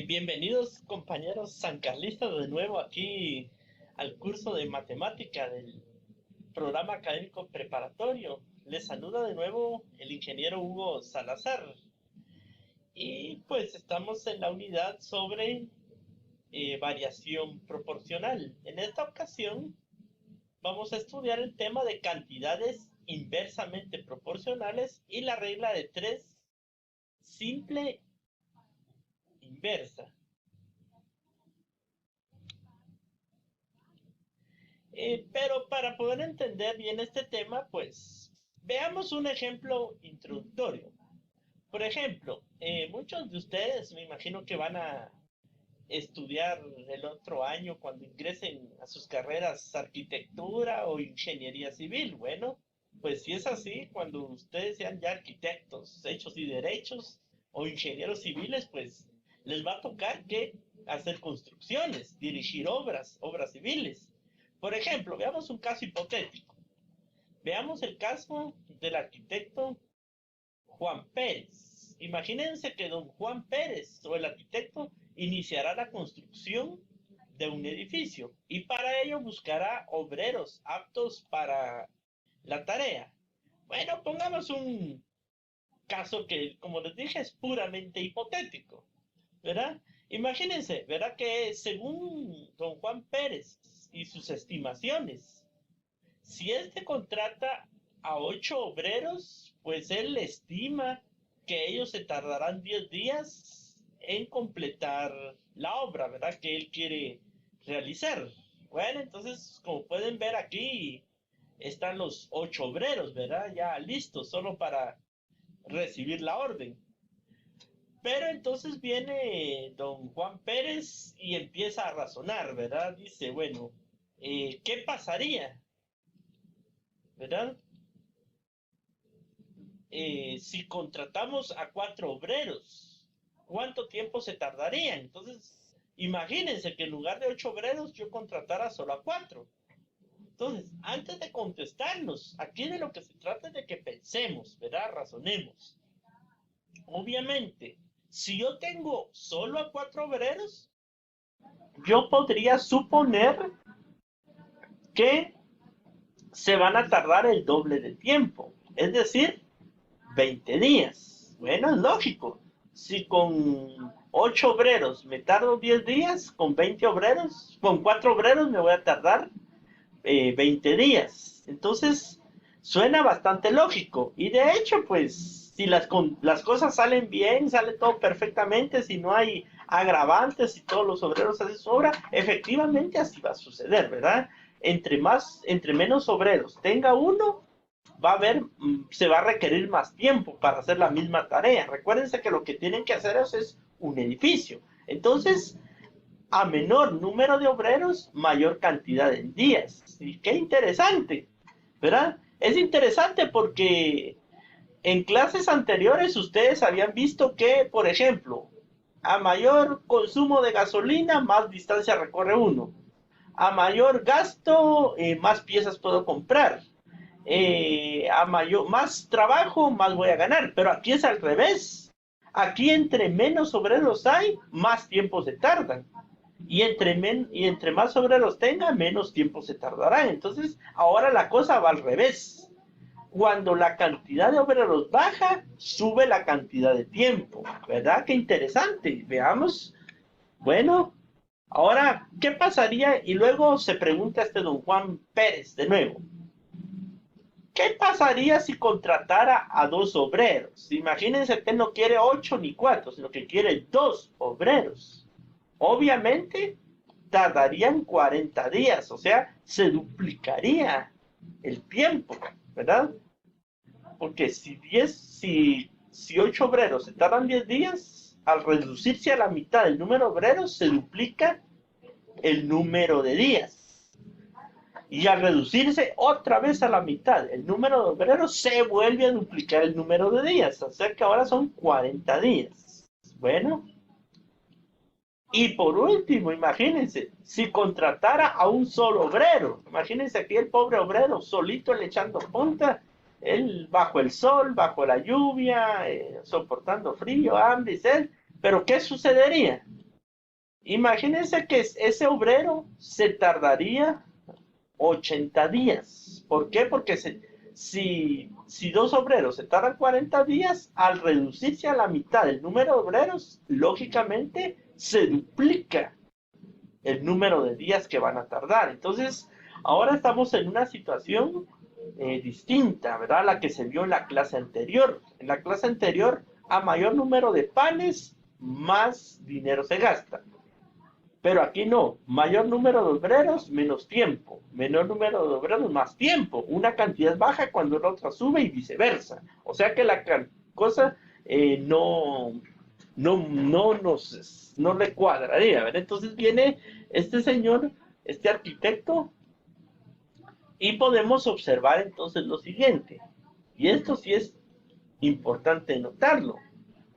Bienvenidos compañeros sancarlistas de nuevo aquí al curso de matemática del programa académico preparatorio. Les saluda de nuevo el ingeniero Hugo Salazar y pues estamos en la unidad sobre variación proporcional. En esta ocasión vamos a estudiar el tema de cantidades inversamente proporcionales y la regla de tres simple inversa. Pero para poder entender bien este tema, pues veamos un ejemplo introductorio. Por ejemplo, muchos de ustedes me imagino que van a estudiar el otro año cuando ingresen a sus carreras arquitectura o ingeniería civil. Bueno, pues si es así, cuando ustedes sean ya arquitectos, hechos y derechos o ingenieros civiles, pues les va a tocar que hacer construcciones, dirigir obras civiles. Por ejemplo, veamos un caso hipotético. Veamos el caso del arquitecto Juan Pérez. Imagínense que don Juan Pérez o el arquitecto iniciará la construcción de un edificio y para ello buscará obreros aptos para la tarea. Bueno, pongamos un caso que, como les dije, es puramente hipotético, ¿verdad? Imagínense, ¿verdad? Que según don Juan Pérez y sus estimaciones, si este contrata a 8 obreros, pues él estima que ellos se tardarán 10 días en completar la obra, ¿verdad? Que él quiere realizar. Bueno, entonces, como pueden ver aquí, están los 8 obreros, ¿verdad? Ya listos, solo para recibir la orden. Pero entonces viene don Juan Pérez y empieza a razonar, ¿verdad? Dice, bueno, ¿qué pasaría? ¿Verdad? Si contratamos a 4 obreros, ¿cuánto tiempo se tardaría? Entonces, imagínense que en lugar de 8 obreros yo contratara solo a 4. Entonces, antes de contestarnos, aquí de lo que se trata es de que pensemos, ¿verdad? Razonemos. Obviamente, si yo tengo solo a 4 obreros, yo podría suponer que se van a tardar el doble de tiempo, es decir, 20 días. Bueno, es lógico. Si con 8 obreros me tardo 10 días, con 20 obreros, con 4 obreros me voy a tardar 20 días. Entonces, suena bastante lógico. Y de hecho, pues, si las cosas salen bien, sale todo perfectamente, si no hay agravantes y todos los obreros hacen su obra, efectivamente así va a suceder, ¿verdad? Entre menos obreros tenga uno, se va a requerir más tiempo para hacer la misma tarea. Recuérdense que lo que tienen que hacer es un edificio. Entonces, a menor número de obreros, mayor cantidad de días. Y qué interesante, ¿verdad? Es interesante porque en clases anteriores ustedes habían visto que, por ejemplo, a mayor consumo de gasolina, más distancia recorre uno. A mayor gasto, más piezas puedo comprar. Más trabajo, más voy a ganar. Pero aquí es al revés. Aquí entre menos obreros hay, más tiempo se tardan. Y entre más obreros tenga, menos tiempo se tardará. Entonces, ahora la cosa va al revés. Cuando la cantidad de obreros baja, sube la cantidad de tiempo. ¿Verdad? Qué interesante. Veamos. Bueno, ahora, ¿qué pasaría? Y luego se pregunta don Juan Pérez de nuevo. ¿Qué pasaría si contratara a 2 obreros? Imagínense que él no quiere 8 ni 4, sino que quiere 2 obreros. Obviamente tardarían 40 días, o sea, se duplicaría el tiempo, ¿verdad? Porque si 8 obreros se tardan 10 días, al reducirse a la mitad el número de obreros, se duplica el número de días. Y al reducirse otra vez a la mitad el número de obreros, se vuelve a duplicar el número de días. O sea que ahora son 40 días. Bueno, y por último, imagínense, si contratara a un solo obrero, imagínense aquí el pobre obrero solito le echando punta, él bajo el sol, bajo la lluvia, soportando frío, hambre y sed, Pero ¿qué sucedería? Imagínense que ese obrero se tardaría 80 días. ¿Por qué? Porque si dos obreros se tardan 40 días, al reducirse a la mitad el número de obreros, lógicamente se duplica el número de días que van a tardar. Entonces, ahora estamos en una situación distinta, ¿verdad? La que se vio en la clase anterior. En la clase anterior, a mayor número de panes, más dinero se gasta. Pero aquí no, mayor número de obreros, menos tiempo, menor número de obreros, más tiempo. Una cantidad baja cuando la otra sube y viceversa. O sea que la cosa no le cuadraría, ¿verdad? Entonces viene este señor, este arquitecto, y podemos observar entonces lo siguiente, y esto sí es importante notarlo.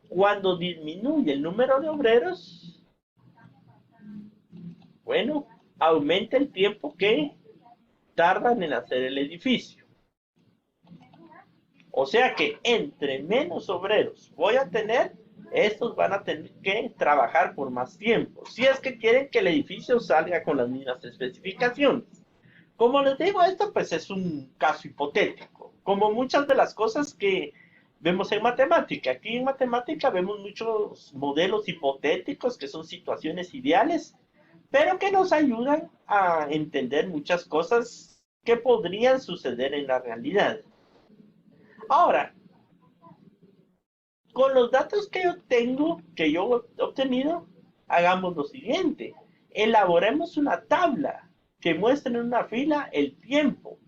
Cuando disminuye el número de obreros, bueno, aumenta el tiempo que tardan en hacer el edificio. O sea que entre menos obreros voy a tener, estos van a tener que trabajar por más tiempo, si es que quieren que el edificio salga con las mismas especificaciones. Como les digo, esto pues es un caso hipotético, como muchas de las cosas que vemos en matemática. Aquí en matemática vemos muchos modelos hipotéticos que son situaciones ideales, pero que nos ayudan a entender muchas cosas que podrían suceder en la realidad. Ahora, con los datos que yo tengo, que yo he obtenido, hagamos lo siguiente. Elaboremos una tabla que muestre en una fila el tiempo,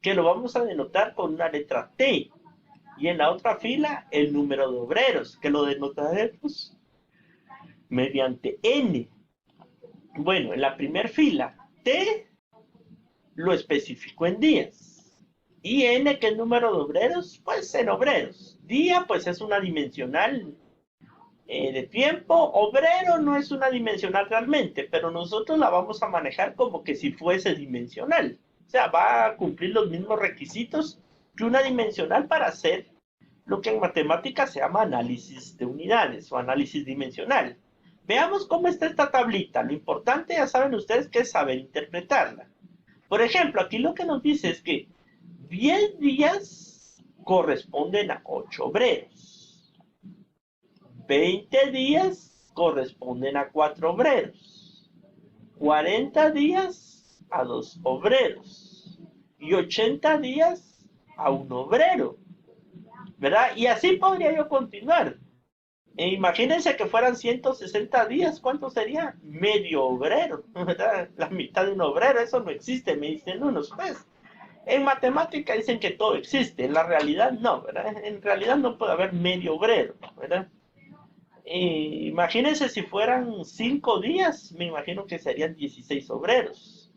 que lo vamos a denotar con una letra T. Y en la otra fila el número de obreros, que lo denotaremos mediante N. Bueno, en la primera fila, T lo especifico en días. Y N, que es el número de obreros, pues en obreros. Día, pues es una dimensional de tiempo. Obrero no es una dimensional realmente, pero nosotros la vamos a manejar como que si fuese dimensional. O sea, va a cumplir los mismos requisitos que una dimensional para hacer lo que en matemáticas se llama análisis de unidades o análisis dimensional. Veamos cómo está esta tablita. Lo importante, ya saben ustedes, que es saber interpretarla. Por ejemplo, aquí lo que nos dice es que 10 días corresponden a 8 obreros. 20 días corresponden a 4 obreros. 40 días a 2 obreros. Y 80 días a 1 obrero. ¿Verdad? Y así podría yo continuar. Imagínense que fueran 160 días, ¿cuánto sería? Medio obrero, ¿verdad? La mitad de un obrero, eso no existe, me dicen unos, pues. En matemática dicen que todo existe, en la realidad no, ¿verdad? En realidad no puede haber medio obrero, ¿verdad? Imagínense si fueran 5 días, me imagino que serían 16 obreros.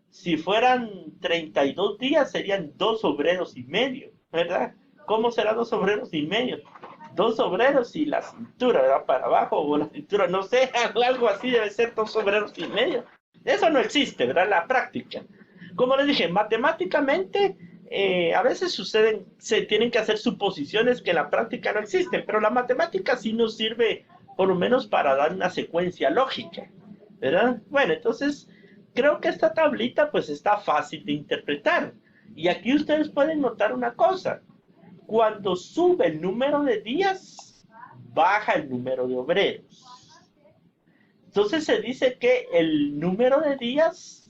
Si fueran 32 días, serían 2 obreros y medio, ¿verdad? ¿Cómo será 2 obreros y medio? 2 obreros y la cintura, ¿verdad? Para abajo, o la cintura, no sé, algo así debe ser 2 obreros y medio. Eso no existe, ¿verdad? La práctica. Como les dije, matemáticamente a veces se tienen que hacer suposiciones que en la práctica no existen, pero la matemática sí nos sirve por lo menos para dar una secuencia lógica, ¿verdad? Bueno, entonces creo que esta tablita pues está fácil de interpretar. Y aquí ustedes pueden notar una cosa. Cuando sube el número de días, baja el número de obreros. Entonces se dice que el número de días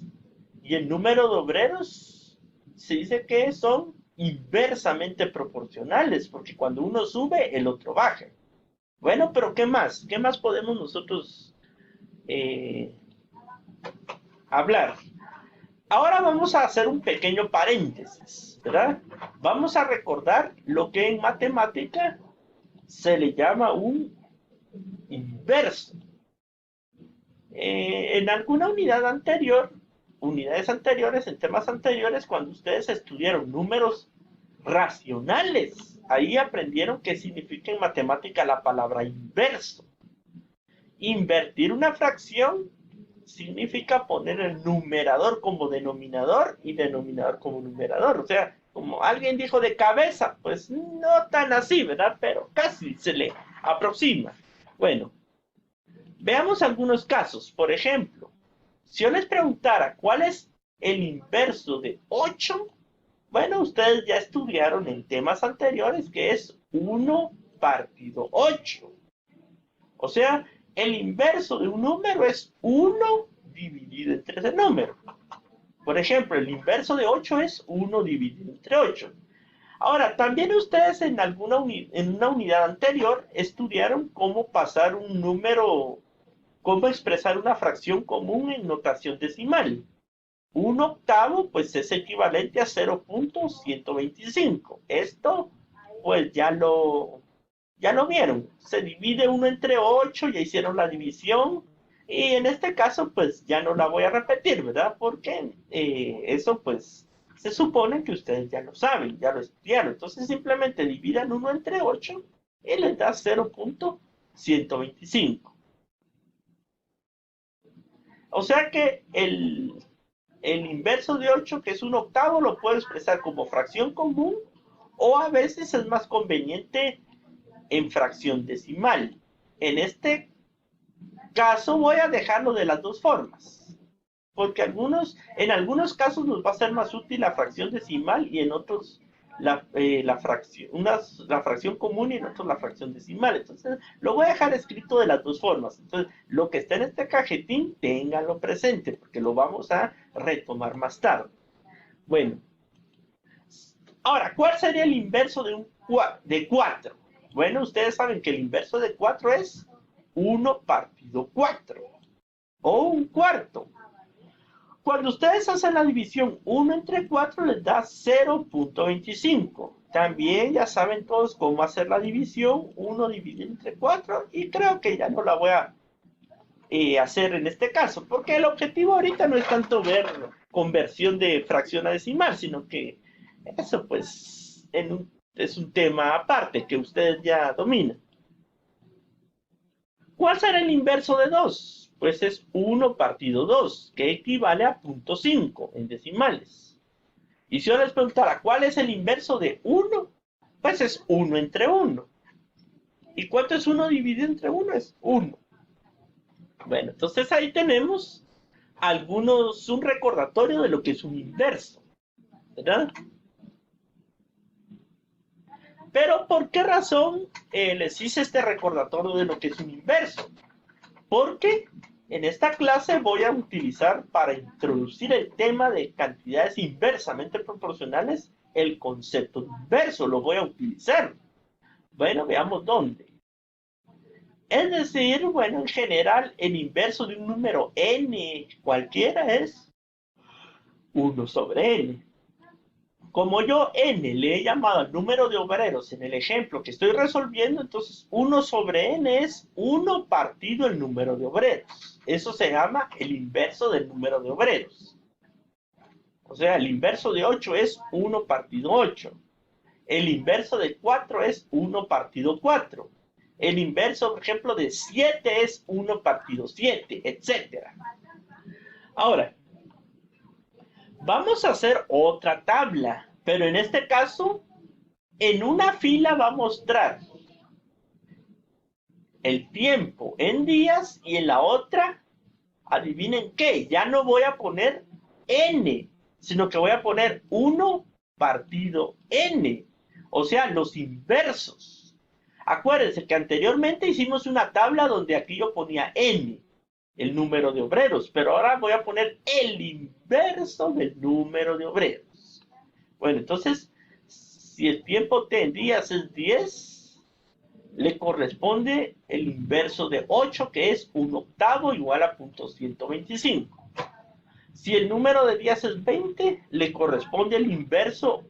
y el número de obreros se dice que son inversamente proporcionales, porque cuando uno sube, el otro baja. Bueno, pero ¿qué más? ¿Qué más podemos nosotros hablar? Ahora vamos a hacer un pequeño paréntesis, ¿verdad? Vamos a recordar lo que en matemática se le llama un inverso. En alguna unidad anterior, unidades anteriores, en temas anteriores, cuando ustedes estudiaron números racionales, ahí aprendieron qué significa en matemática la palabra inverso. Invertir una fracción significa poner el numerador como denominador y denominador como numerador. O sea, como alguien dijo de cabeza, pues no tan así, ¿verdad? Pero casi se le aproxima. Bueno, Veamos algunos casos. Por ejemplo, si yo les preguntara cuál es el inverso de 8, bueno, ustedes ya estudiaron en temas anteriores que es 1 partido 8. O sea, el inverso de un número es 1 dividido entre ese número. Por ejemplo, el inverso de 8 es 1 dividido entre 8. Ahora, también ustedes en una unidad anterior estudiaron cómo pasar un número, cómo expresar una fracción común en notación decimal. Un octavo, pues es equivalente a 0.125. Esto, pues ya lo vieron. Se divide 1 entre 8, ya hicieron la división. Y en este caso, pues ya no la voy a repetir, ¿verdad? Porque eso, pues, se supone que ustedes ya lo saben, ya lo estudiaron. Entonces simplemente dividan 1 entre 8 y les da 0.125. O sea que el inverso de 8, que es un octavo, lo puedo expresar como fracción común o a veces es más conveniente en fracción decimal. En este caso voy a dejarlo de las dos formas, porque en algunos casos nos va a ser más útil la fracción decimal y en otros la fracción común y en otros la fracción decimal. Entonces lo voy a dejar escrito de las dos formas. Entonces lo que está en este cajetín, ténganlo presente, porque lo vamos a retomar más tarde. Bueno, ahora, ¿cuál sería el inverso de 4? Bueno, ustedes saben que el inverso de 4 es 1 partido 4 o un cuarto. Cuando ustedes hacen la división 1 entre 4 les da 0.25. También ya saben todos cómo hacer la división 1 dividido entre 4 y creo que ya no la voy a hacer en este caso, porque el objetivo ahorita no es tanto ver conversión de fracción a decimal, sino que eso pues es un tema aparte que ustedes ya dominan. ¿Cuál será el inverso de 2? Pues es 1 partido 2, que equivale a 0.5 en decimales. Y si yo les preguntara cuál es el inverso de 1, pues es 1 entre 1. ¿Y cuánto es 1 dividido entre 1? Es 1. Bueno, entonces ahí tenemos un recordatorio de lo que es un inverso, ¿verdad? Pero ¿por qué razón les hice este recordatorio de lo que es un inverso? Porque en esta clase voy a utilizar para introducir el tema de cantidades inversamente proporcionales el concepto de inverso, lo voy a utilizar. Bueno, veamos dónde. Es decir, bueno, en general, el inverso de un número n cualquiera es 1 sobre n. Como yo n le he llamado al número de obreros en el ejemplo que estoy resolviendo, entonces 1 sobre n es 1 partido el número de obreros. Eso se llama el inverso del número de obreros. O sea, el inverso de 8 es 1 partido 8. El inverso de 4 es 1 partido 4. El inverso, por ejemplo, de 7 es 1 partido 7, etc. Ahora, vamos a hacer otra tabla, pero en este caso, en una fila va a mostrar el tiempo en días y en la otra, adivinen qué, ya no voy a poner n, sino que voy a poner 1 partido n, o sea, los inversos. Acuérdense que anteriormente hicimos una tabla donde aquí yo ponía n, el número de obreros, pero ahora voy a poner el inverso del número de obreros. Bueno, entonces, si el tiempo t en días es 10, le corresponde el inverso de 8, que es 1 octavo igual a 0.125. Si el número de días es 20, le corresponde el inverso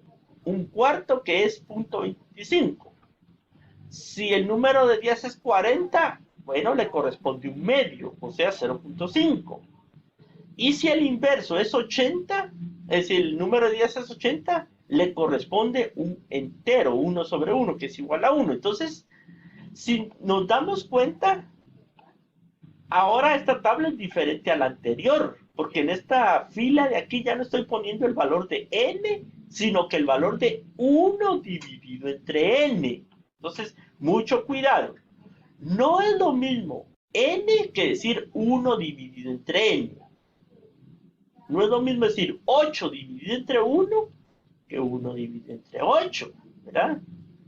1 cuarto, que es 0.25. Si el número de días es 40, bueno, le corresponde un medio, o sea, 0.5. Y si el inverso es 80, es decir, el número de días es 80, le corresponde un entero, 1 sobre 1, que es igual a 1. Entonces, si nos damos cuenta, ahora esta tabla es diferente a la anterior, porque en esta fila de aquí ya no estoy poniendo el valor de n, sino que el valor de 1 dividido entre n. Entonces, mucho cuidado. No es lo mismo n que decir 1 dividido entre n. No es lo mismo decir 8 dividido entre 1 que 1 dividido entre 8, ¿verdad?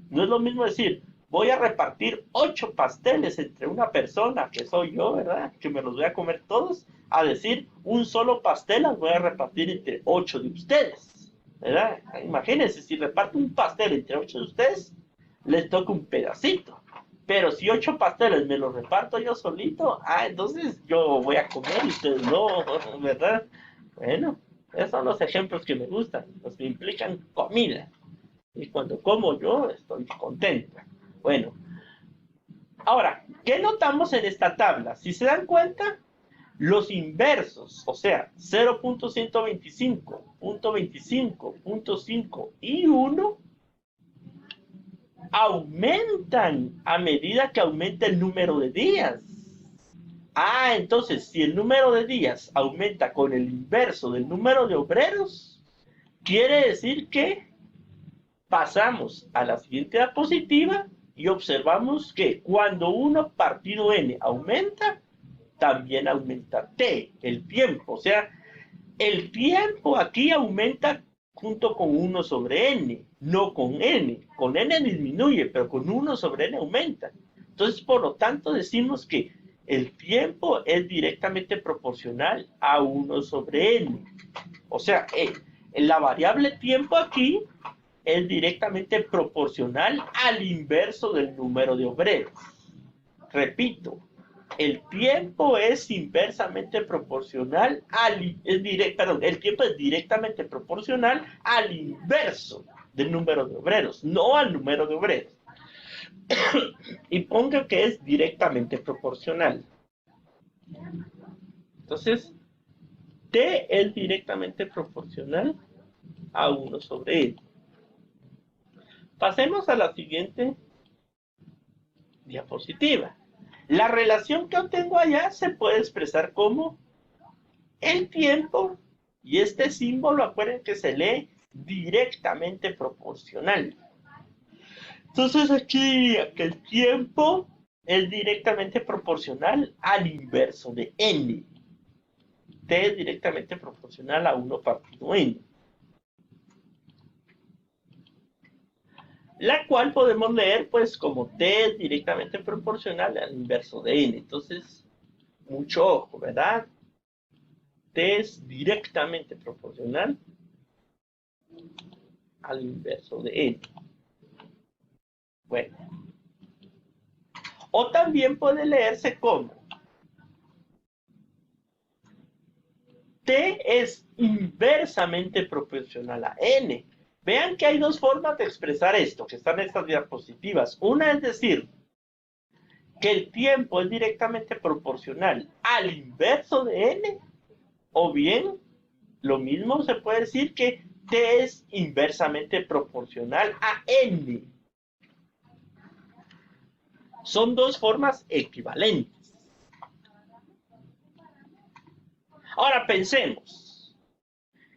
No es lo mismo decir, voy a repartir 8 pasteles entre una persona, que soy yo, ¿verdad? Que me los voy a comer todos, a decir, un solo pastel las voy a repartir entre 8 de ustedes, ¿verdad? Imagínense, si reparto un pastel entre 8 de ustedes, les toca un pedacito. Pero si 8 pasteles me los reparto yo solito, entonces yo voy a comer y ustedes no, ¿verdad? Bueno, esos son los ejemplos que me gustan, los que implican comida. Y cuando como yo, estoy contento. Bueno, ahora, ¿qué notamos en esta tabla? Si se dan cuenta, los inversos, o sea, 0.125, .25, .5 y 1, aumentan a medida que aumenta el número de días. Entonces, si el número de días aumenta con el inverso del número de obreros, quiere decir que pasamos a la siguiente diapositiva y observamos que cuando 1 partido n aumenta, también aumenta t, el tiempo. O sea, el tiempo aquí aumenta junto con 1 sobre n, no con n. Con n disminuye, pero con 1 sobre n aumenta. Entonces, por lo tanto, decimos que el tiempo es directamente proporcional a 1 sobre n. O sea, la variable tiempo aquí es directamente proporcional al inverso del número de obreros. Repito, el tiempo es inversamente proporcional el tiempo es directamente proporcional al inverso del número de obreros, no al número de obreros. Y ponga que es directamente proporcional. Entonces, t es directamente proporcional a 1 sobre n. Pasemos a la siguiente diapositiva. La relación que obtengo allá se puede expresar como el tiempo, y este símbolo, acuérdense que se lee directamente proporcional. Entonces aquí el tiempo es directamente proporcional al inverso de n. T es directamente proporcional a 1 partido n. La cual podemos leer pues como t es directamente proporcional al inverso de n. Entonces, mucho ojo, ¿verdad? T es directamente proporcional al inverso de n. Bueno. O también puede leerse como t es inversamente proporcional a n. Vean que hay dos formas de expresar esto, que están en estas diapositivas. Una es decir, que el tiempo es directamente proporcional al inverso de n, o bien, lo mismo se puede decir que t es inversamente proporcional a n. Son dos formas equivalentes. Ahora pensemos,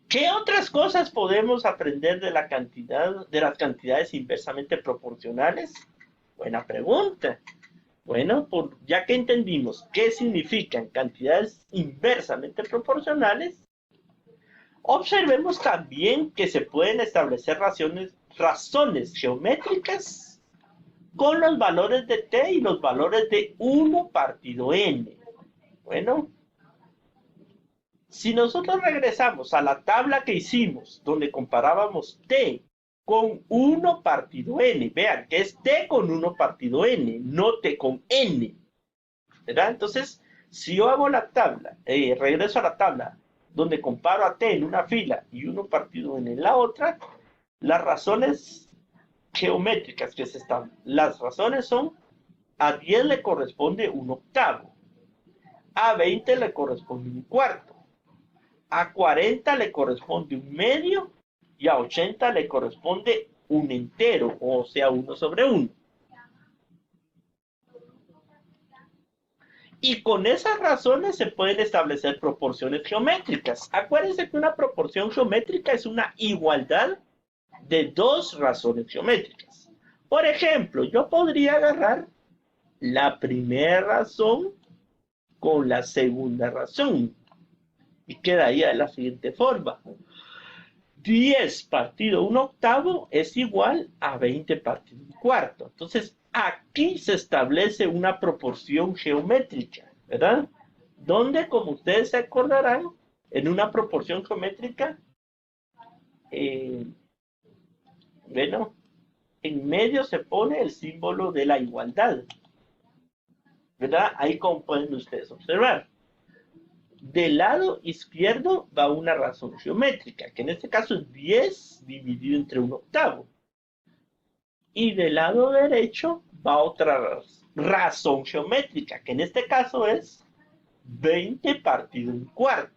¿qué otras cosas podemos aprender de las cantidades inversamente proporcionales? Buena pregunta. Bueno, ya que entendimos qué significan cantidades inversamente proporcionales, observemos también que se pueden establecer razones geométricas con los valores de t y los valores de 1 partido n. Bueno, si nosotros regresamos a la tabla que hicimos, donde comparábamos t con 1 partido n, vean que es t con 1 partido n, no t con n, ¿verdad? Entonces, si yo hago la tabla, regreso a la tabla, donde comparo a t en una fila y 1 partido n en la otra, las razones geométricas que se están, las razones son: a 10 le corresponde un octavo, a 20 le corresponde un cuarto, a 40 le corresponde un medio y a 80 le corresponde un entero, o sea, 1 sobre 1. Y con esas razones se pueden establecer proporciones geométricas. Acuérdense que una proporción geométrica es una igualdad de dos razones geométricas. Por ejemplo, yo podría agarrar la primera razón con la segunda razón. Y quedaría de la siguiente forma. 10 partido 1/8 es igual a 20 partido 1/4. Entonces, aquí se establece una proporción geométrica, ¿verdad? Donde, como ustedes se acordarán, en una proporción geométrica, bueno, en medio se pone el símbolo de la igualdad, ¿verdad? Ahí como pueden ustedes observar. Del lado izquierdo va una razón geométrica, que en este caso es 10 dividido entre 1/8. Y del lado derecho va otra razón geométrica, que en este caso es 20 partido 1/4.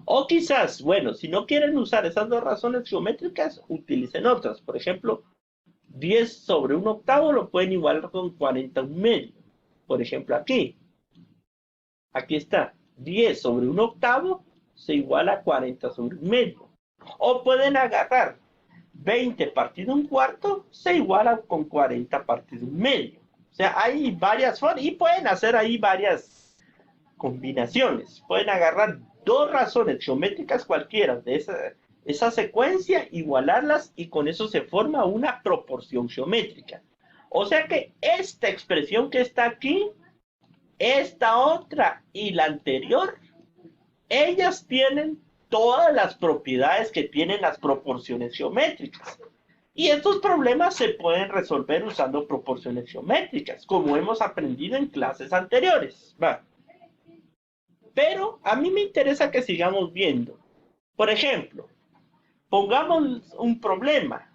O quizás, bueno, si no quieren usar esas dos razones geométricas, utilicen otras. Por ejemplo, 10 sobre 1/8 lo pueden igualar con 40 1/2. Por ejemplo, aquí está, 10 sobre 1/8 se iguala a 40 sobre 1/2. O pueden agarrar 20 partido 1/4 se iguala con 40 partido 1/2. O sea, hay varias formas y pueden hacer ahí varias combinaciones. Pueden agarrar dos razones geométricas cualquiera de esa secuencia, igualarlas y con eso se forma una proporción geométrica. O sea que esta expresión que está aquí, esta otra y la anterior, ellas tienen todas las propiedades que tienen las proporciones geométricas. Y estos problemas se pueden resolver usando proporciones geométricas, como hemos aprendido en clases anteriores. ¿Va? Pero a mí me interesa que sigamos viendo. Por ejemplo, pongamos un problema.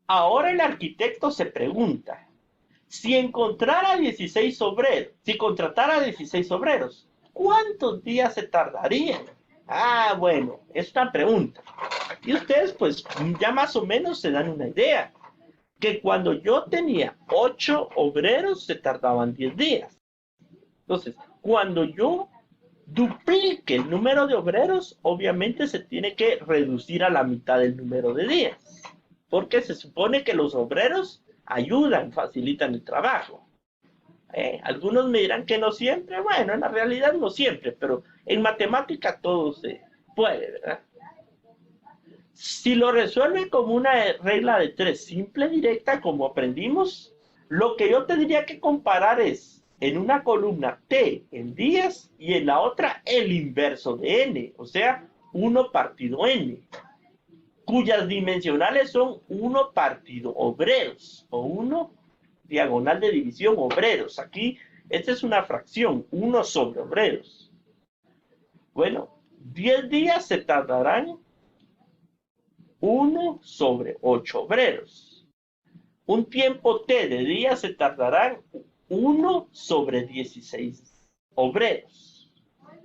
Ahora el arquitecto se pregunta, si contratara 16 obreros, ¿cuántos días se tardarían? Ah, bueno, es una pregunta. Y ustedes pues ya más o menos se dan una idea. Que cuando yo tenía 8 obreros se tardaban 10 días. Entonces, cuando yo duplique el número de obreros, obviamente se tiene que reducir a la mitad del número de días. Porque se supone que los obreros ayudan, facilitan el trabajo. Algunos me dirán que no siempre, bueno, en la realidad no siempre, pero en matemática todo se puede, ¿verdad? Si lo resuelven como una regla de 3 simple, directa, como aprendimos, lo que yo tendría que comparar es en una columna t en días y en la otra el inverso de n, o sea, 1 partido n, cuyas dimensionales son 1 partido obreros, o 1 diagonal de división obreros. Aquí, esta es una fracción, 1 sobre obreros. Bueno, 10 días se tardarán 1 sobre 8 obreros. Un tiempo t de días se tardarán 1 sobre 16 obreros,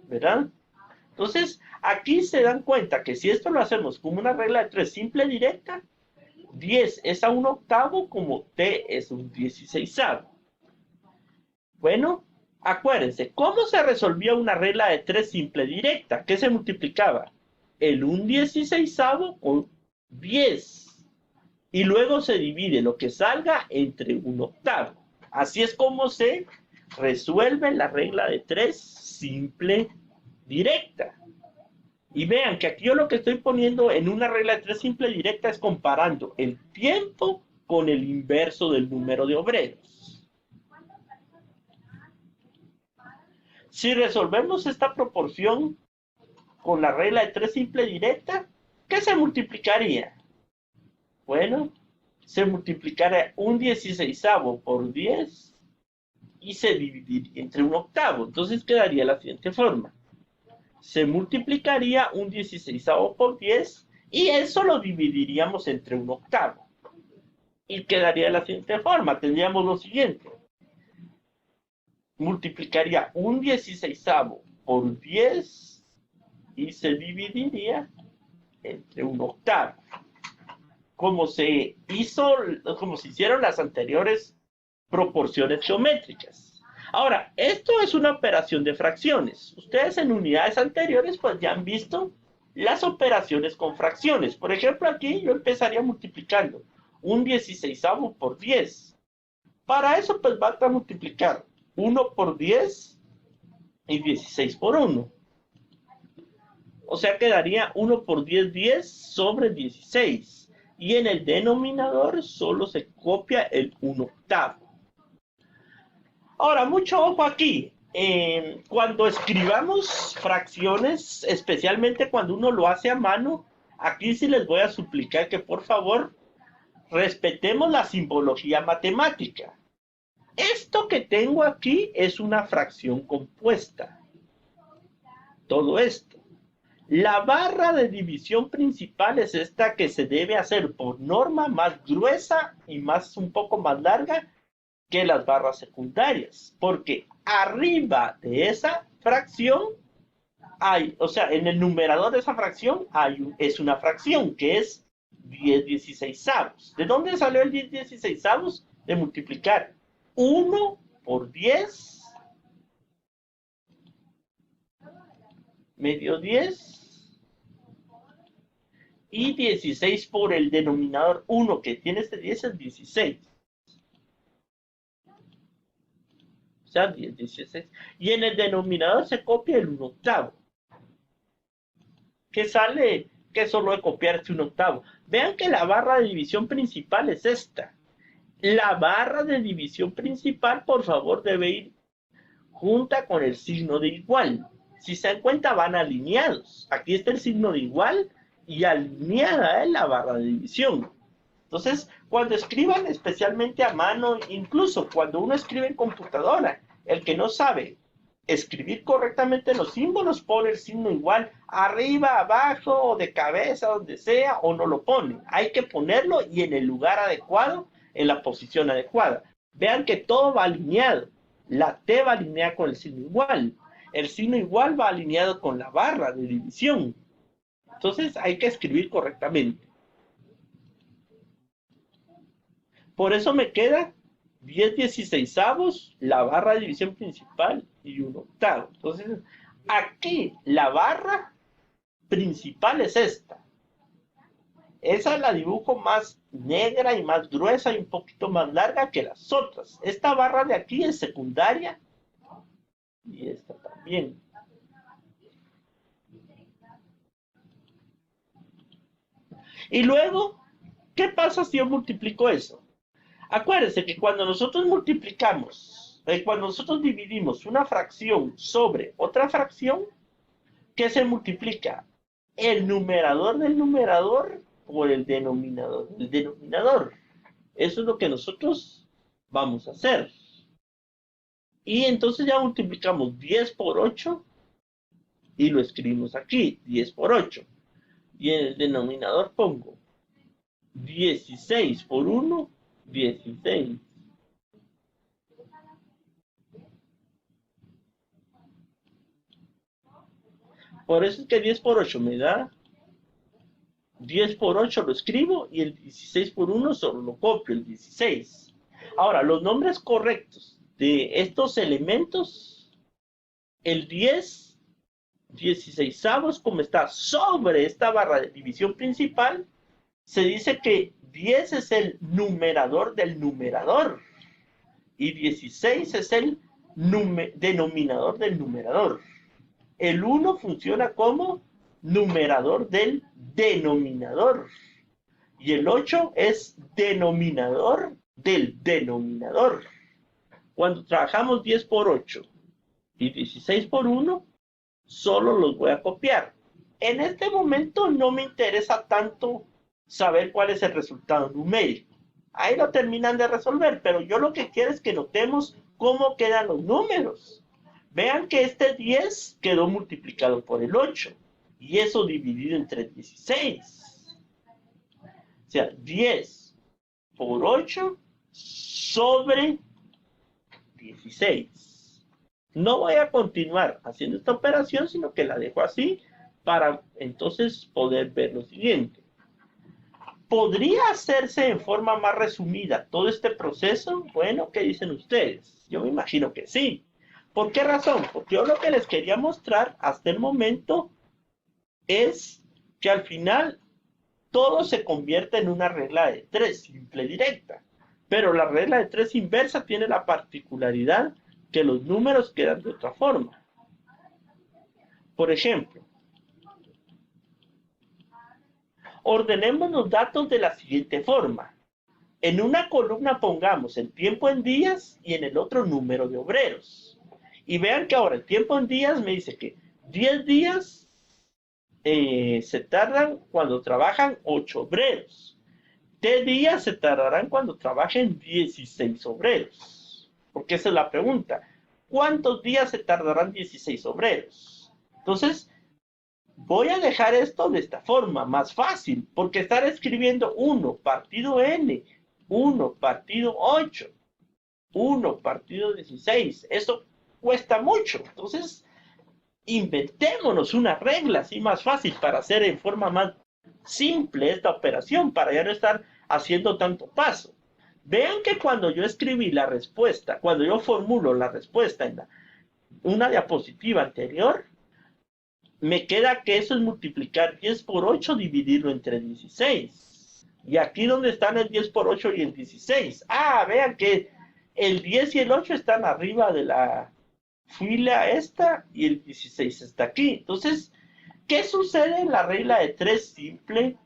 ¿verdad? Entonces, aquí se dan cuenta que si esto lo hacemos como una regla de 3 simple directa, 10 es a 1/8 como t es un 16avo. Bueno, acuérdense, ¿cómo se resolvía una regla de 3 simple directa? ¿Qué se multiplicaba? El 1/16avo con 10. Y luego se divide lo que salga entre 1/8. Así es como se resuelve la regla de 3 simple directa. Y vean que aquí yo lo que estoy poniendo en una regla de 3 simple directa es comparando el tiempo con el inverso del número de obreros. Si resolvemos esta proporción con la regla de 3 simple directa, ¿qué se multiplicaría? Bueno, se multiplicaría 1/16avo por 10 y se dividiría entre 1/8. Entonces quedaría de la siguiente forma. Se multiplicaría 1/16avo por 10 y eso lo dividiríamos entre 1/8. Y quedaría de la siguiente forma. Tendríamos lo siguiente. Multiplicaría 1/16avo por 10 y se dividiría entre 1/8. Como se hicieron las anteriores proporciones geométricas. Ahora, esto es una operación de fracciones. Ustedes en unidades anteriores pues ya han visto las operaciones con fracciones. Por ejemplo, aquí yo empezaría multiplicando 1/16avo por 10. Para eso, pues basta multiplicar 1 por 10 y 16 por 1. O sea, quedaría 1 por 10, 10 sobre 16. Y en el denominador solo se copia el 1/8. Ahora, mucho ojo aquí. Cuando escribamos fracciones, especialmente cuando uno lo hace a mano, aquí sí les voy a suplicar que por favor respetemos la simbología matemática. Esto que tengo aquí es una fracción compuesta. Todo esto. La barra de división principal es esta que se debe hacer por norma más gruesa y un poco más larga que las barras secundarias, porque arriba de esa fracción hay, o sea, en el numerador de esa fracción es una fracción que es 10/16. ¿De dónde salió el 10/16? De multiplicar 1 por 10 medio 10 y 16 por el denominador 1 que tiene este 10 es 16. O sea, 10, 16. Y en el denominador se copia el 1/8. ¿Qué sale? Que solo de copiarse 1/8. Vean que la barra de división principal es esta. La barra de división principal, por favor, debe ir junta con el signo de igual. Si se dan cuenta, van alineados. Aquí está el signo de igual y alineada es la barra de división. Entonces, cuando escriban especialmente a mano, incluso cuando uno escribe en computadora, el que no sabe escribir correctamente los símbolos pone el signo igual arriba, abajo, o de cabeza, donde sea, o no lo pone. Hay que ponerlo y en el lugar adecuado, en la posición adecuada. Vean que todo va alineado. La T va alineada con el signo igual. El signo igual va alineado con la barra de división. Entonces hay que escribir correctamente. Por eso me queda 10/16, la barra de división principal y 1/8. Entonces, aquí la barra principal es esta. Esa la dibujo más negra y más gruesa y un poquito más larga que las otras. Esta barra de aquí es secundaria y esta también. Y luego, ¿qué pasa si yo multiplico eso? Acuérdense que cuando nosotros multiplicamos, cuando nosotros dividimos una fracción sobre otra fracción, ¿qué se multiplica? El numerador del numerador por el denominador del denominador. Eso es lo que nosotros vamos a hacer. Y entonces ya multiplicamos 10 por 8 y lo escribimos aquí, 10 por 8. Y en el denominador pongo 16 por 1, 16. Por eso es que 10 por 8 me da 10 por 8 lo escribo y el 16 por 1 solo lo copio, el 16. Ahora, los nombres correctos de estos elementos, el 10, 16avos, como está sobre esta barra de división principal, se dice que 10 es el numerador del numerador y 16 es el denominador del numerador. El 1 funciona como numerador del denominador y el 8 es denominador del denominador. Cuando trabajamos 10 por 8 y 16 por 1, solo los voy a copiar. En este momento no me interesa tanto saber cuál es el resultado numérico. Ahí lo terminan de resolver, pero yo lo que quiero es que notemos cómo quedan los números. Vean que este 10 quedó multiplicado por el 8 y eso dividido entre 16. O sea, 10 por 8 sobre 16. No voy a continuar haciendo esta operación, sino que la dejo así para entonces poder ver lo siguiente. ¿Podría hacerse en forma más resumida todo este proceso? Bueno, ¿qué dicen ustedes? Yo me imagino que sí. ¿Por qué razón? Porque yo lo que les quería mostrar hasta el momento es que al final todo se convierte en una regla de 3, simple y directa. Pero la regla de 3 inversa tiene la particularidad que los números quedan de otra forma. Por ejemplo, ordenemos los datos de la siguiente forma. En una columna pongamos el tiempo en días y en el otro número de obreros. Y vean que ahora el tiempo en días me dice que 10 días se tardan cuando trabajan 8 obreros. ¿Qué días se tardarán cuando trabajen 16 obreros? Porque esa es la pregunta. ¿Cuántos días se tardarán 16 obreros? Entonces, voy a dejar esto de esta forma, más fácil, porque estar escribiendo 1 partido n, 1 partido 8, 1 partido 16, eso cuesta mucho. Entonces, inventémonos una regla así más fácil para hacer en forma más simple esta operación, para ya no estar haciendo tanto paso. Vean que cuando yo escribí la respuesta, cuando yo formulo la respuesta en una diapositiva anterior, me queda que eso es multiplicar 10 por 8, dividirlo entre 16. Y aquí donde están el 10 por 8 y el 16. Ah, vean que el 10 y el 8 están arriba de la fila esta y el 16 está aquí. Entonces, ¿qué sucede en la regla de 3 simple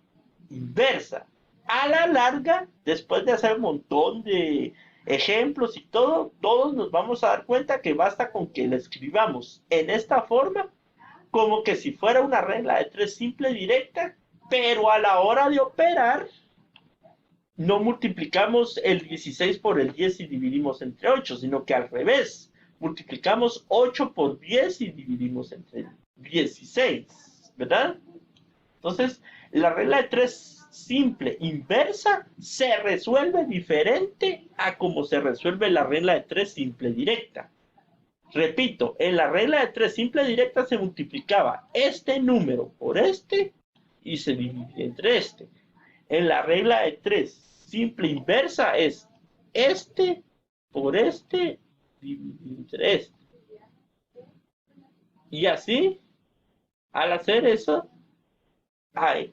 inversa? A la larga, después de hacer un montón de ejemplos y todo, todos nos vamos a dar cuenta que basta con que la escribamos en esta forma, como que si fuera una regla de 3 simple directa, pero a la hora de operar, no multiplicamos el 16 por el 10 y dividimos entre 8, sino que al revés, multiplicamos 8 por 10 y dividimos entre 16, ¿verdad? Entonces, la regla de 3 simple inversa se resuelve diferente a como se resuelve la regla de 3 simple directa. Repito, en la regla de 3 simple directa se multiplicaba este número por este y se dividía entre este. En la regla de 3 simple inversa es este por este dividido entre este. Y así, al hacer eso,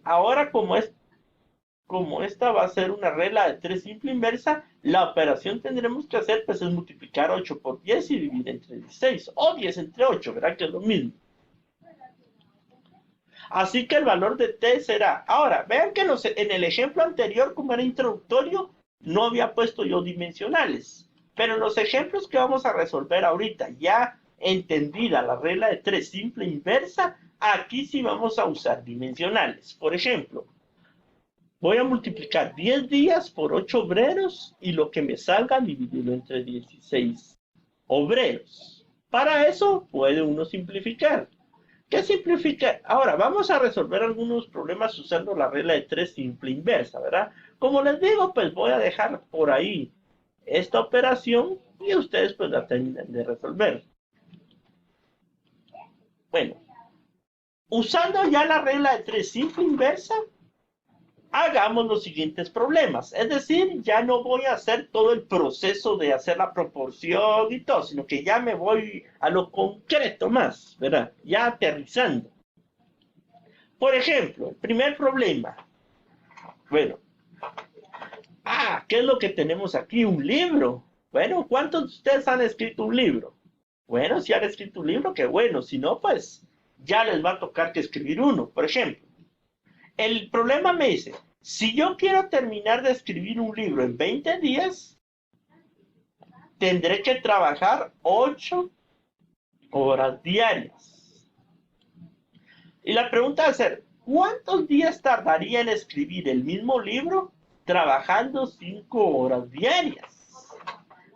ahora como esta va a ser una regla de 3 simple inversa, la operación tendremos que hacer pues es multiplicar 8 por 10 y dividir entre 16, o 10 entre 8, ¿verdad? Que es lo mismo. Así que el valor de t será, ahora, vean que en el ejemplo anterior, como era introductorio, no había puesto yo dimensionales, pero en los ejemplos que vamos a resolver ahorita, ya entendida la regla de 3 simple inversa, aquí sí vamos a usar dimensionales. Por ejemplo, voy a multiplicar 10 días por 8 obreros y lo que me salga dividirlo entre 16 obreros. Para eso puede uno simplificar. ¿Qué simplifica? Ahora, vamos a resolver algunos problemas usando la regla de 3 simple inversa, ¿verdad? Como les digo, pues voy a dejar por ahí esta operación y ustedes pues la terminan de resolver. Bueno, usando ya la regla de 3 simple inversa, hagamos los siguientes problemas. Es decir, ya no voy a hacer todo el proceso de hacer la proporción y todo, sino que ya me voy a lo concreto más, ¿verdad? Ya aterrizando. Por ejemplo, el primer problema. Bueno. ¿Qué es lo que tenemos aquí? Un libro. Bueno, ¿cuántos de ustedes han escrito un libro? Bueno, si han escrito un libro, qué bueno. Si no, pues ya les va a tocar que escribir uno. Por ejemplo, el problema me dice, si yo quiero terminar de escribir un libro en 20 días, tendré que trabajar 8 horas diarias. Y la pregunta va a ser, ¿cuántos días tardaría en escribir el mismo libro trabajando 5 horas diarias?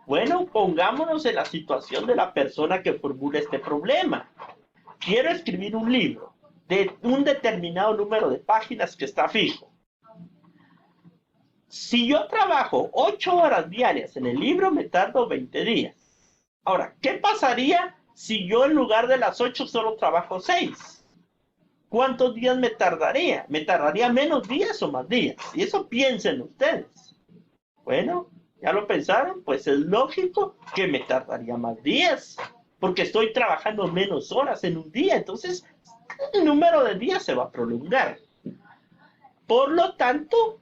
Bueno, pongámonos en la situación de la persona que formula este problema. Quiero escribir un libro de un determinado número de páginas que está fijo. Si yo trabajo 8 horas diarias en el libro, me tardo 20 días. Ahora, ¿qué pasaría si yo en lugar de las 8 solo trabajo 6? ¿Cuántos días me tardaría? ¿Me tardaría menos días o más días? Y eso piensen ustedes. Bueno, ¿ya lo pensaron? Pues es lógico que me tardaría más días, porque estoy trabajando menos horas en un día, entonces el número de días se va a prolongar. Por lo tanto,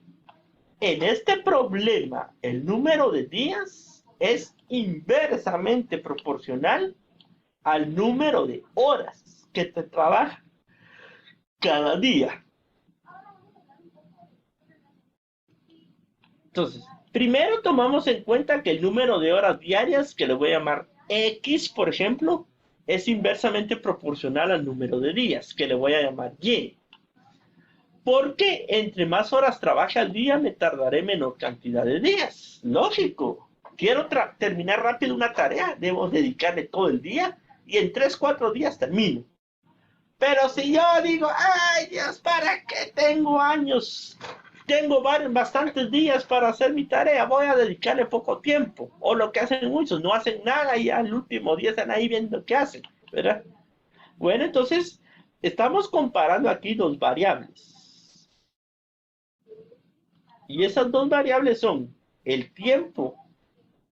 En este problema, el número de días es inversamente proporcional al número de horas que te trabaja cada día. Entonces, primero tomamos en cuenta que el número de horas diarias, que le voy a llamar X, por ejemplo, es inversamente proporcional al número de días, que le voy a llamar Y. Porque entre más horas trabaje al día, me tardaré menor cantidad de días. Lógico. Quiero terminar rápido una tarea, debo dedicarle todo el día y en 3, 4 días termino. Pero si yo digo, ay Dios, ¿para qué tengo años? Tengo bastantes días para hacer mi tarea, voy a dedicarle poco tiempo. O lo que hacen muchos, no hacen nada y al último día están ahí viendo qué hacen, ¿verdad? Bueno, entonces, estamos comparando aquí dos variables. Y esas dos variables son el tiempo,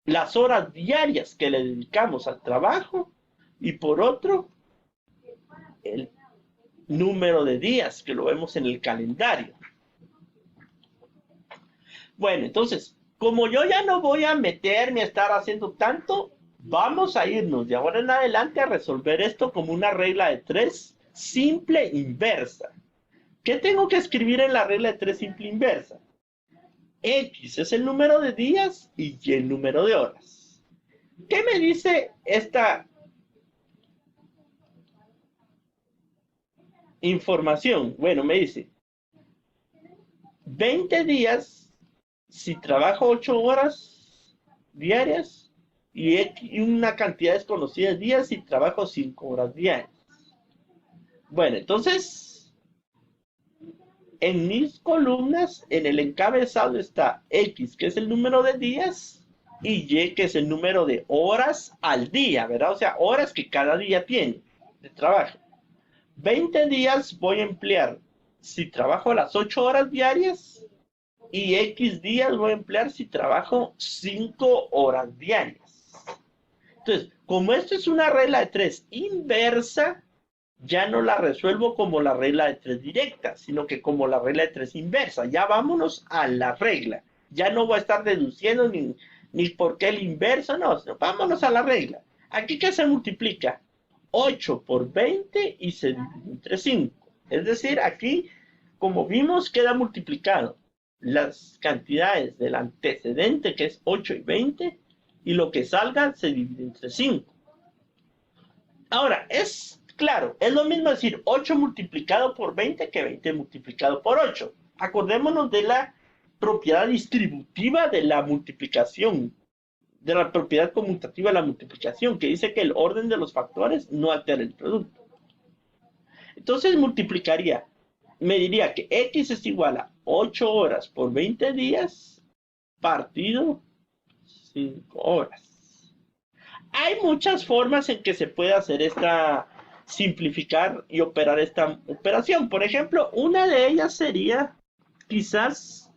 las horas diarias que le dedicamos al trabajo y por otro, el número de días que lo vemos en el calendario. Bueno, entonces, como yo ya no voy a meterme a estar haciendo tanto, vamos a irnos de ahora en adelante a resolver esto como una regla de 3 simple inversa. ¿Qué tengo que escribir en la regla de 3 simple inversa? X es el número de días y Y el número de horas. ¿Qué me dice esta información? Bueno, me dice 20 días si trabajo 8 horas diarias y una cantidad desconocida de días si trabajo 5 horas diarias. Bueno, entonces, en mis columnas, en el encabezado está X, que es el número de días, y Y, que es el número de horas al día, ¿verdad? O sea, horas que cada día tiene de trabajo. 20 días voy a emplear si trabajo las 8 horas diarias y X días voy a emplear si trabajo 5 horas diarias. Entonces, como esto es una regla de 3 inversa, ya no la resuelvo como la regla de 3 directa, sino que como la regla de 3 inversa. Ya vámonos a la regla. Ya no voy a estar deduciendo ni por qué el inverso, no, vámonos a la regla. Aquí, ¿qué se multiplica? 8 por 20 y se divide entre 5. Es decir, aquí, como vimos, queda multiplicado las cantidades del antecedente, que es 8 y 20, y lo que salga se divide entre 5. Ahora, es claro, es lo mismo decir 8 multiplicado por 20 que 20 multiplicado por 8. Acordémonos de la propiedad distributiva de la multiplicación, de la propiedad conmutativa de la multiplicación, que dice que el orden de los factores no altera el producto. Entonces multiplicaría, me diría que X es igual a 8 horas por 20 días partido 5 horas. Hay muchas formas en que se puede hacer simplificar y operar esta operación. Por ejemplo, una de ellas sería quizás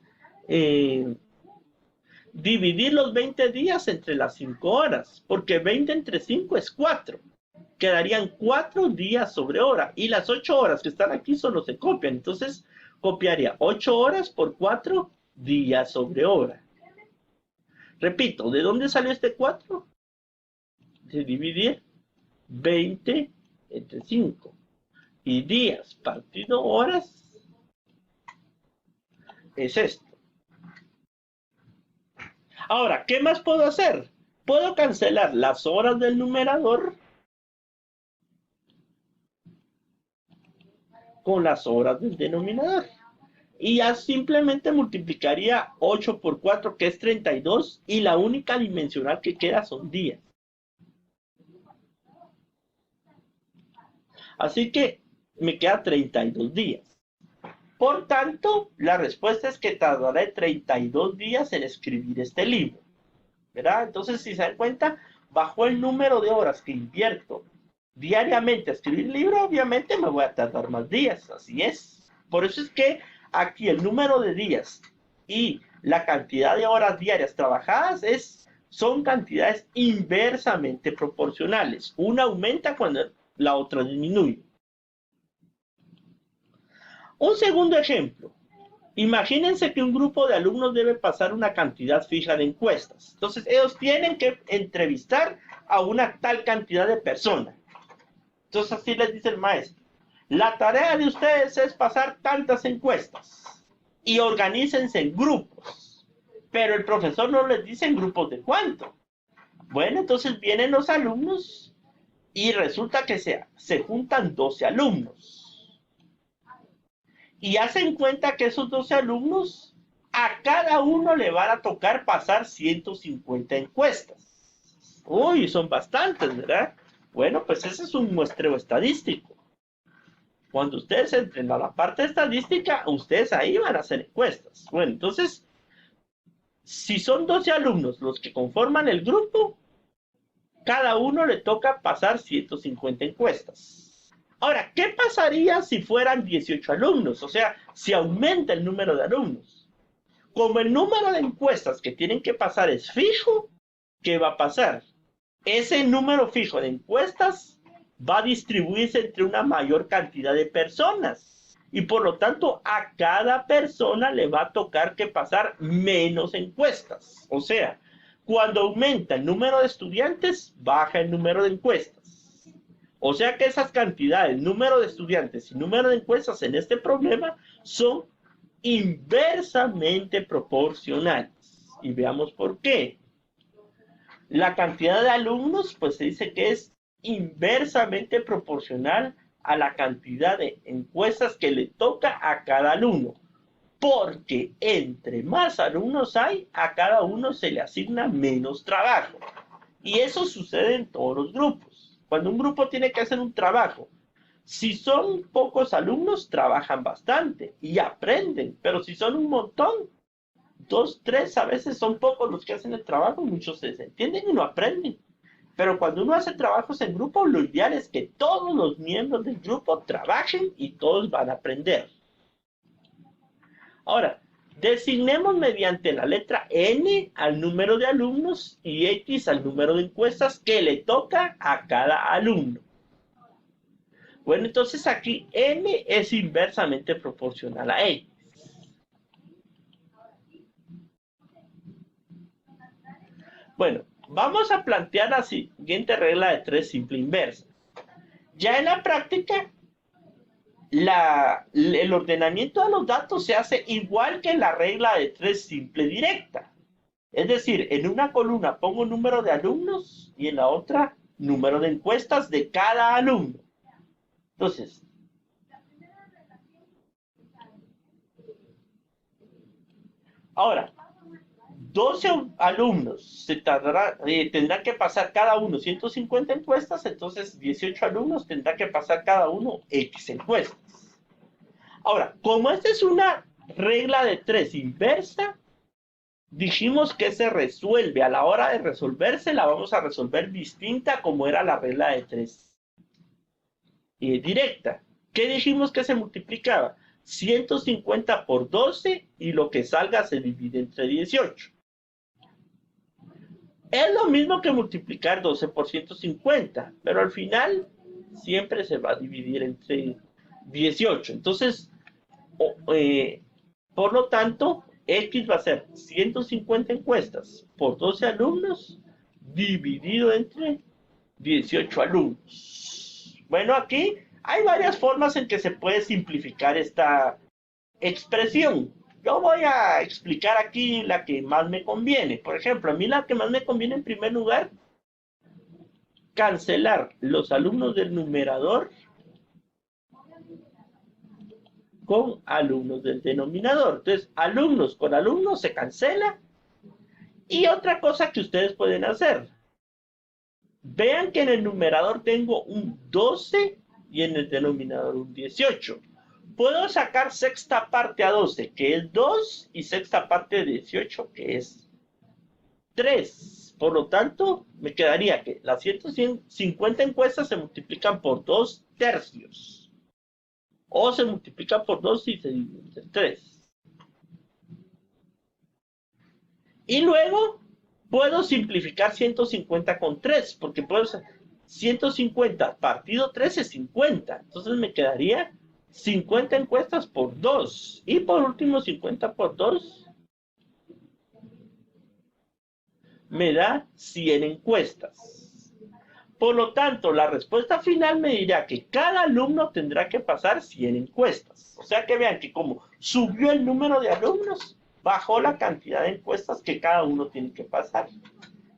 dividir los 20 días entre las 5 horas, porque 20 entre 5 es 4. Quedarían 4 días sobre hora y las 8 horas que están aquí solo se copian. Entonces, copiaría 8 horas por 4 días sobre hora. Repito, ¿de dónde salió este 4? De dividir 20 entre 5. Y días partido horas es esto. Ahora, ¿qué más puedo hacer? Puedo cancelar las horas del numerador con las horas del denominador. Y ya simplemente multiplicaría 8 por 4, que es 32, y la única dimensional que queda son días. Así que me queda 32 días. Por tanto, la respuesta es que tardaré 32 días en escribir este libro, ¿verdad? Entonces, si se dan cuenta, bajo el número de horas que invierto diariamente a escribir el libro, obviamente me voy a tardar más días, así es. Por eso es que aquí el número de días y la cantidad de horas diarias trabajadas son cantidades inversamente proporcionales. Una aumenta cuando la otra disminuye. Un segundo ejemplo. Imagínense que un grupo de alumnos debe pasar una cantidad fija de encuestas. Entonces, ellos tienen que entrevistar a una tal cantidad de personas. Entonces, así les dice el maestro. La tarea de ustedes es pasar tantas encuestas y organícense en grupos. Pero el profesor no les dice en grupos de cuánto. Bueno, entonces vienen los alumnos y resulta que se juntan 12 alumnos. Y hacen cuenta que esos 12 alumnos, a cada uno le van a tocar pasar 150 encuestas. Uy, son bastantes, ¿verdad? Bueno, pues ese es un muestreo estadístico. Cuando ustedes entren a la parte estadística, ustedes ahí van a hacer encuestas. Bueno, entonces, si son 12 alumnos los que conforman el grupo, cada uno le toca pasar 150 encuestas. Ahora, ¿qué pasaría si fueran 18 alumnos? O sea, si aumenta el número de alumnos. Como el número de encuestas que tienen que pasar es fijo, ¿qué va a pasar? Ese número fijo de encuestas va a distribuirse entre una mayor cantidad de personas. Y por lo tanto, a cada persona le va a tocar que pasar menos encuestas. O sea, cuando aumenta el número de estudiantes, baja el número de encuestas. O sea que esas cantidades, número de estudiantes y número de encuestas en este problema son inversamente proporcionales. Y veamos por qué. La cantidad de alumnos, pues se dice que es inversamente proporcional a la cantidad de encuestas que le toca a cada alumno. Porque entre más alumnos hay, a cada uno se le asigna menos trabajo. Y eso sucede en todos los grupos. Cuando un grupo tiene que hacer un trabajo, si son pocos alumnos, trabajan bastante y aprenden. Pero si son un montón, 2, 3, a veces son pocos los que hacen el trabajo, muchos se desentienden y no aprenden. Pero cuando uno hace trabajos en grupo, lo ideal es que todos los miembros del grupo trabajen y todos van a aprender. Ahora, designemos mediante la letra N al número de alumnos y X al número de encuestas que le toca a cada alumno. Bueno, entonces aquí N es inversamente proporcional a X. Bueno, vamos a plantear la siguiente regla de 3 simple inversa. Ya en la práctica, el ordenamiento de los datos se hace igual que la regla de 3 simple directa. Es decir, en una columna pongo número de alumnos y en la otra número de encuestas de cada alumno. Entonces, ahora, 12 alumnos tendrán que pasar cada uno 150 encuestas, entonces 18 alumnos tendrán que pasar cada uno X encuestas. Ahora, como esta es una regla de 3 inversa, dijimos que se resuelve. A la hora de resolverse, la vamos a resolver distinta como era la regla de 3 directa. ¿Qué dijimos que se multiplicaba? 150 por 12 y lo que salga se divide entre 18. Es lo mismo que multiplicar 12 por 150, pero al final siempre se va a dividir entre 18. Entonces, por lo tanto, X va a ser 150 encuestas por 12 alumnos dividido entre 18 alumnos. Bueno, aquí hay varias formas en que se puede simplificar esta expresión. Yo voy a explicar aquí la que más me conviene. Por ejemplo, a mí la que más me conviene en primer lugar, cancelar los alumnos del numerador con alumnos del denominador. Entonces, alumnos con alumnos se cancela. Y otra cosa que ustedes pueden hacer. Vean que en el numerador tengo un 12 y en el denominador un 18. Puedo sacar sexta parte a 12, que es 2, y sexta parte de 18, que es 3. Por lo tanto, me quedaría que las 150 encuestas se multiplican por 2 tercios. O se multiplican por 2 y se divide entre 3. Y luego puedo simplificar 150 con 3, porque puedo ser 150 partido 3 es 50. Entonces me quedaría 50 encuestas por 2. Y por último, 50 por 2 me da 100 encuestas. Por lo tanto, la respuesta final me dirá que cada alumno tendrá que pasar 100 encuestas. O sea que vean que como subió el número de alumnos, bajó la cantidad de encuestas que cada uno tiene que pasar,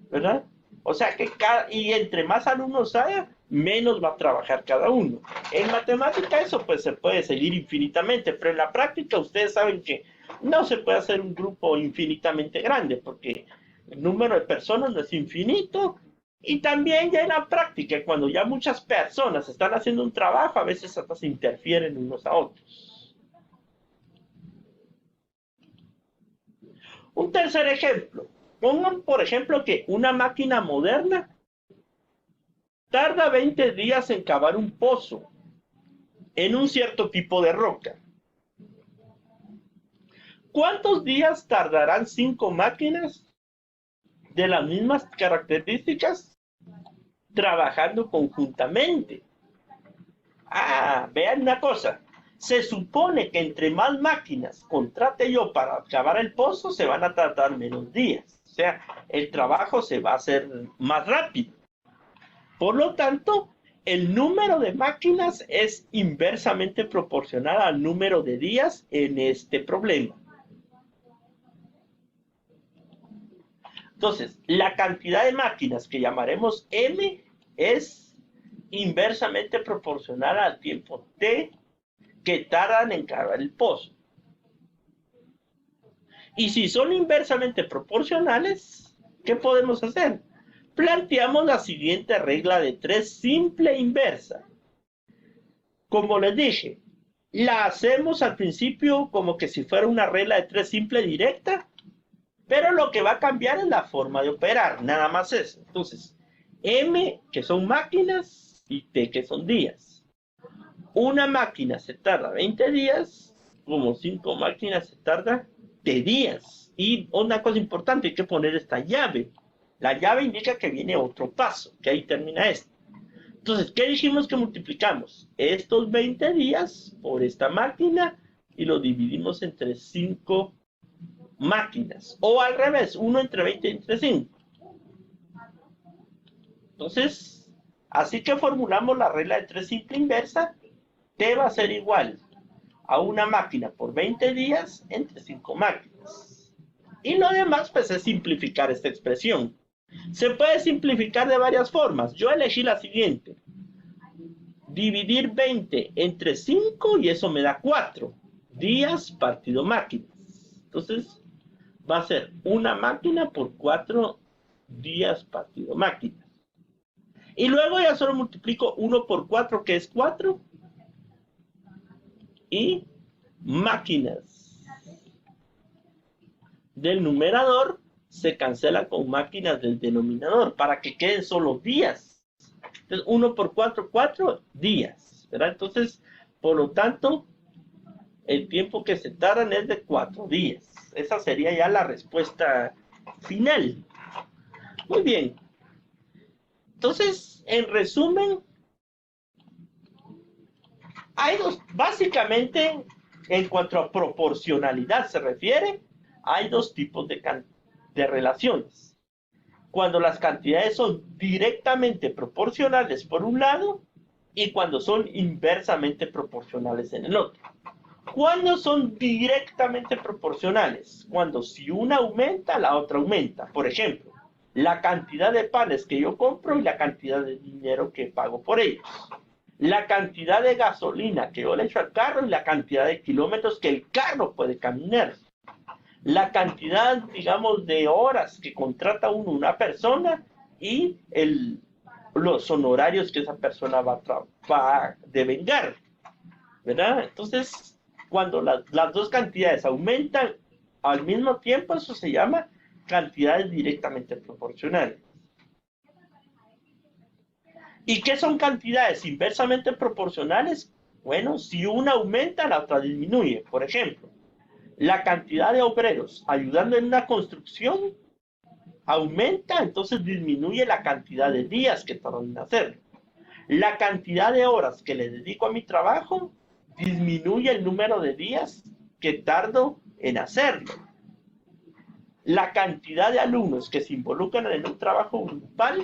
¿verdad? O sea que y entre más alumnos haya, menos va a trabajar cada uno. En matemática eso pues se puede seguir infinitamente, pero en la práctica ustedes saben que no se puede hacer un grupo infinitamente grande, porque el número de personas no es infinito. Y también ya en la práctica, cuando ya muchas personas están haciendo un trabajo, a veces hasta se interfieren unos a otros. Un tercer ejemplo. Pongan, por ejemplo, que una máquina moderna tarda 20 días en cavar un pozo en un cierto tipo de roca. ¿Cuántos días tardarán 5 máquinas de las mismas características trabajando conjuntamente? Vean una cosa. Se supone que entre más máquinas contrate yo para cavar el pozo, se van a tardar menos días. O sea, el trabajo se va a hacer más rápido. Por lo tanto, el número de máquinas es inversamente proporcional al número de días en este problema. Entonces, la cantidad de máquinas que llamaremos M es inversamente proporcional al tiempo T que tardan en cavar el pozo. Y si son inversamente proporcionales, ¿qué podemos hacer? Planteamos la siguiente regla de 3 simple e inversa. Como les dije, la hacemos al principio como que si fuera una regla de 3 simple directa, pero lo que va a cambiar es la forma de operar, nada más eso. Entonces, M, que son máquinas, y T, que son días. Una máquina se tarda 20 días, como 5 máquinas se tarda de días. Y una cosa importante, hay que poner esta llave. La llave indica que viene otro paso, que ahí termina esto. Entonces, ¿qué dijimos que multiplicamos? Estos 20 días por esta máquina y lo dividimos entre 5 máquinas. O al revés, 1 entre 20 entre 5. Entonces, así que formulamos la regla de 3 simple inversa. T va a ser igual a una máquina por 20 días entre 5 máquinas. Y lo demás, pues, es simplificar esta expresión. Se puede simplificar de varias formas. Yo elegí la siguiente. Dividir 20 entre 5 y eso me da 4 días partido máquinas. Entonces, va a ser una máquina por 4 días partido máquinas. Y luego ya solo multiplico 1 por 4, que es 4. Y máquinas del numerador se cancela con máquinas del denominador para que queden solo días. Entonces, 1 por 4, 4 días, ¿verdad? Entonces, por lo tanto, el tiempo que se tardan es de 4 días. Esa sería ya la respuesta final. Muy bien. Entonces, en resumen, hay dos, básicamente, en cuanto a proporcionalidad se refiere, hay dos tipos de relaciones. Cuando las cantidades son directamente proporcionales por un lado y cuando son inversamente proporcionales en el otro. ¿Cuándo son directamente proporcionales? Cuando si una aumenta, la otra aumenta. Por ejemplo, la cantidad de panes que yo compro y la cantidad de dinero que pago por ellos. La cantidad de gasolina que yo le echo al carro y la cantidad de kilómetros que el carro puede caminar. La cantidad, digamos, de horas que contrata una persona y los honorarios que esa persona va a devengar, ¿verdad? Entonces, cuando las dos cantidades aumentan al mismo tiempo, eso se llama cantidades directamente proporcionales. ¿Y qué son cantidades inversamente proporcionales? Bueno, si una aumenta, la otra disminuye. Por ejemplo, la cantidad de obreros ayudando en una construcción aumenta, entonces disminuye la cantidad de días que tardan en hacerlo. La cantidad de horas que le dedico a mi trabajo disminuye el número de días que tardo en hacerlo. La cantidad de alumnos que se involucran en un trabajo grupal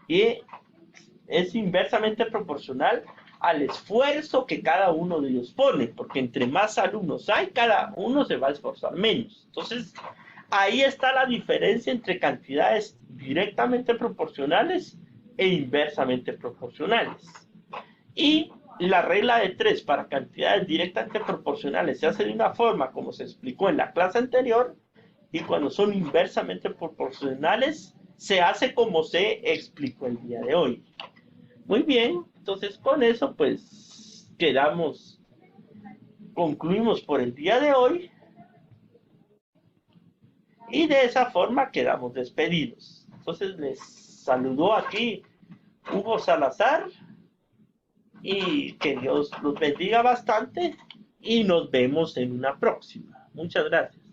es inversamente proporcional al esfuerzo que cada uno de ellos pone, porque entre más alumnos hay, cada uno se va a esforzar menos. Entonces, ahí está la diferencia entre cantidades directamente proporcionales e inversamente proporcionales. Y la regla de 3 para cantidades directamente proporcionales se hace de una forma como se explicó en la clase anterior, y cuando son inversamente proporcionales se hace como se explicó el día de hoy. Muy bien, entonces con eso pues concluimos por el día de hoy, y de esa forma quedamos despedidos. Entonces les saludó aquí Hugo Salazar, y que Dios los bendiga bastante y nos vemos en una próxima. Muchas gracias.